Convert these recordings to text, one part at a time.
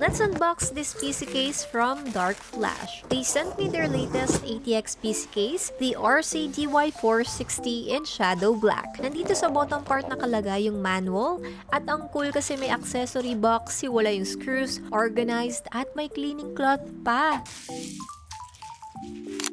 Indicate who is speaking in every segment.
Speaker 1: Let's unbox this PC case from DarkFlash. They sent me their latest ATX PC case, the RC DY460 in Shadow Black. Nandito sa bottom part nakalagay yung manual at ang cool kasi may accessory box, wala yung screws, organized at may cleaning cloth pa.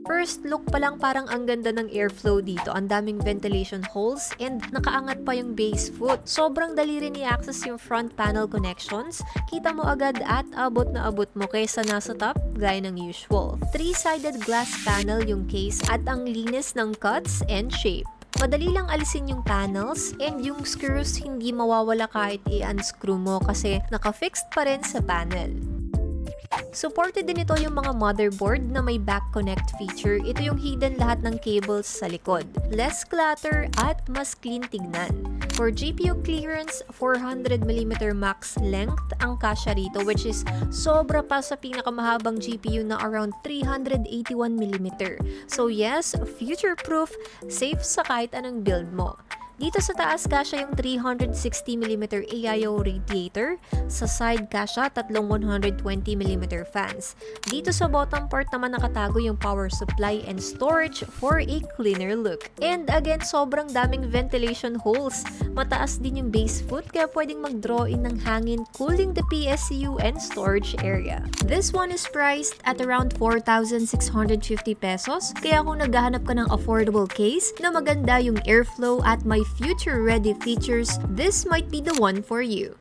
Speaker 1: First look pa lang parang ang ganda ng airflow dito. Ang daming ventilation holes and nakaangat pa yung base foot. Sobrang dali rin i-access yung front panel connections. Kita mo agad at abot na abot mo kaysa nasa top gaya ng usual. 3-sided glass panel yung case at ang linis ng cuts and shape. Madali lang alisin yung panels and yung screws hindi mawawala kahit i-unscrew mo kasi naka-fixed pa rin sa panel. Supported din ito yung mga motherboard na may back connect feature. Ito yung hidden lahat ng cables sa likod. Less clutter at mas clean tignan. For GPU clearance, 400mm max length ang kasya rito, which is sobra pa sa pinakamahabang GPU na around 381mm. So yes, future-proof, safe sa kahit anong build mo. Dito sa taas kasya yung 360mm AIO radiator, sa side kasya tatlong 120mm fans. Dito sa bottom part naman nakatago yung power supply and storage for a cleaner look. And again, sobrang daming ventilation holes. Mataas din yung base foot kaya pwedeng mag-draw in ng hangin, cooling the PSU and storage area. This one is priced at around 4,650 pesos. Kaya kung naghahanap ka ng affordable case na maganda yung airflow at may future-ready features, this might be the one for you.